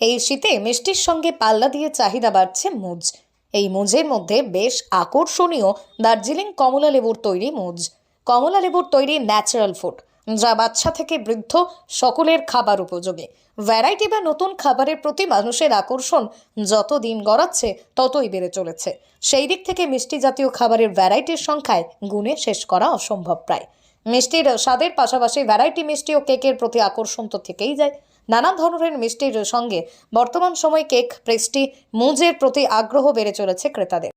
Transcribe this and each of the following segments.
এই শীতে মিষ্টির সঙ্গে পাল্লা দিয়ে চাহিদা বাড়ছে মুজ। এই মুজের মধ্যে বেশ আকর্ষণীয় দার্জিলিং কমলা লেবুর তৈরি মুজ। কমলা লেবুর তৈরি ন্যাচারাল ফুড, যা বাচ্চা থেকে বৃদ্ধ সকলের খাবার উপযোগী। ভ্যারাইটি বা নতুন খাবারের প্রতি মানুষের আকর্ষণ যত দিন গড়াচ্ছে ততই বেড়ে চলেছে। সেই দিক থেকে মিষ্টি জাতীয় খাবারের ভ্যারাইটির সংখ্যায় গুণে শেষ করা অসম্ভব প্রায়। মিষ্টির স্বাদের পাশাপাশি ভ্যারাইটি মিষ্টি ও কেকের প্রতি আকর্ষণ তো থেকেই যায়। নানা ধরনের মিষ্টির সঙ্গে বর্তমান সময়ে কেক, পেস্ট্রি, মুজের প্রতি আগ্রহ বেড়ে চলেছে ক্রেতাদের।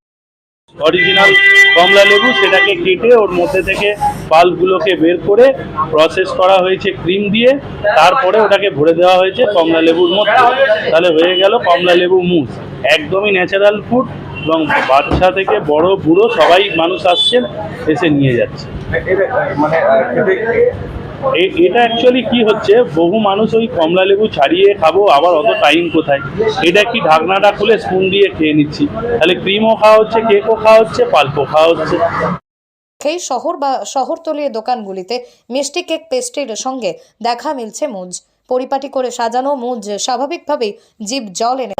অরিজিনাল কমলা লেবু সেটাকে কেটে ওর মধ্যে থেকে পাল্পগুলোকে বের করে প্রসেস করা হয়েছে ক্রিম দিয়ে, তারপরে ওটাকে ভরে দেওয়া হয়েছে কমলা লেবুর মধ্যে। তাহলে হয়ে গেল কমলা লেবু মুজ। একদমই ন্যাচারাল ফুড এবং বাচ্চা থেকে বড় বুড়ো সবাই মানুষ আসছেন, এসে নিয়ে যাচ্ছে। এটা অ্যাকচুয়ালি কি হচ্ছে, বহু মানুষ ওই কমলা লেবু ছাড়িয়ে খাবো, আবার অত টাইম কোথায়, এটা কি ঢাকনাটা খুলে স্পুন দিয়ে খেয়ে নিচ্ছি, তাহলে ক্রিমও খাওয়া হচ্ছে, কেকও খাওয়া হচ্ছে, পাল্পও খাওয়া হচ্ছে। সেই শহর বা শহরতলির দোকানগুলিতে মিষ্টি, কেক, পেস্ট্রির সঙ্গে দেখা মিলছে মুজ। পরিপাটি করে সাজানো মুজ স্বাভাবিকভাবেই জিভ জল এনে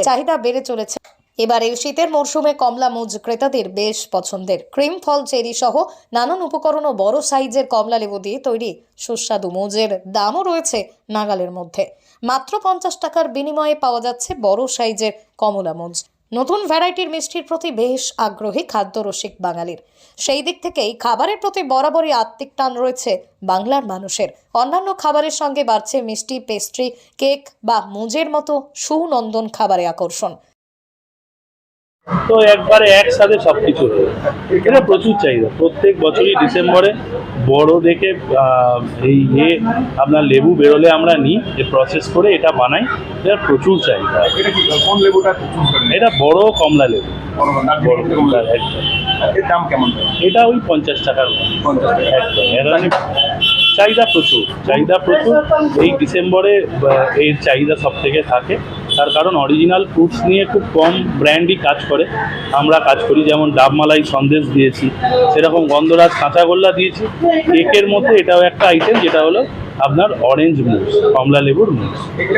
চাহিদা বেড়ে চলেছে। এবার এই শীতের মরশুমে কমলা মুজ ক্রেতাদের বেশ পছন্দের। ক্রিম, ফল, চেরি সহ নানান উপকরণ ও বড় সাইজের কমলা লেবু দিয়ে তৈরি সুস্বাদু মুজের দামও রয়েছে নাগালের মধ্যে। মাত্র 50 টাকার বিনিময়ে পাওয়া যাচ্ছে বড় সাইজের কমলা মুজ। নতুন ভ্যারাইটির মিষ্টির প্রতি বেশ আগ্রহী খাদ্যরসিক বাঙালির। সেই দিক থেকেই খাবারের প্রতি বরাবরই আত্মিক টান রয়েছে বাংলার মানুষের। অন্যান্য খাবারের সঙ্গে বাড়ছে মিষ্টি, পেস্ট্রি, কেক বা মুজের মতো সুনন্দন খাবারে আকর্ষণ। তো একবারে একসাথে সবকিছু হয়ে এটা প্রচুর চাহিদা। প্রত্যেক বছরই ডিসেম্বরে বড় দেখে এই আপনার লেবু বেরোলে আমরা নিই, যে প্রসেস করে এটা বানাই, এটা প্রচুর চাহিদা। এটা বড় কমলা লেবু, বড় কমলা। এর দাম কেমন? এটা ওই 50 টাকার একদম। এটা চাহিদা প্রচুর, এই ডিসেম্বরে এর চাহিদা সব থেকে থাকে। তার কারণ অরিজিনাল ফ্রুটস নিয়ে খুব কম ব্র্যান্ডই কাজ করে। আমরা কাজ করি, যেমন ডাবমালাই সন্দেশ দিয়েছি, সেরকম গন্ধরাজ কাঁচাগোল্লা দিয়েছি। কেকের মধ্যে এটাও একটা আইটেম, যেটা হলো আপনার অরেঞ্জ মুজ, কমলা লেবুর মুজ।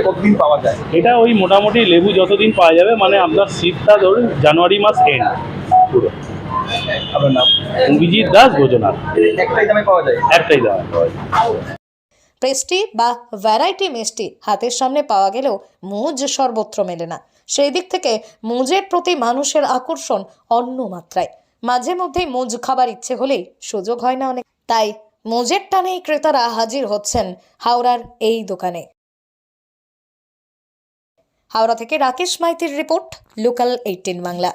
কতদিন পাওয়া যায়? এটা ওই মোটামুটি লেবু যতদিন পাওয়া যাবে, মানে আপনার শীতটা ধরুন জানুয়ারি মাস এন্ড পুরো। আপনার নাম? অভিজিৎ দাস, ভোজনাথ। একটাই দামে পাওয়া যায়? একটাই দামে পাওয়া যায়। পেস্ট্রি বা ভ্যারাইটি মিষ্টি হাতের সামনে পাওয়া গেলেও মুজ সর্বত্র মেলে না। সেই দিক থেকে মুজের প্রতি মানুষের আকর্ষণ অন্য মাত্রায়। মাঝে মধ্যেই মুজ খাবার ইচ্ছে হলেই সুযোগ হয় না অনেক, তাই মুজের টানেই ক্রেতারা হাজির হচ্ছেন হাওড়ার এই দোকানে। হাওড়া থেকে রাকেশ মাইতির রিপোর্ট, লোকাল 18 বাংলা।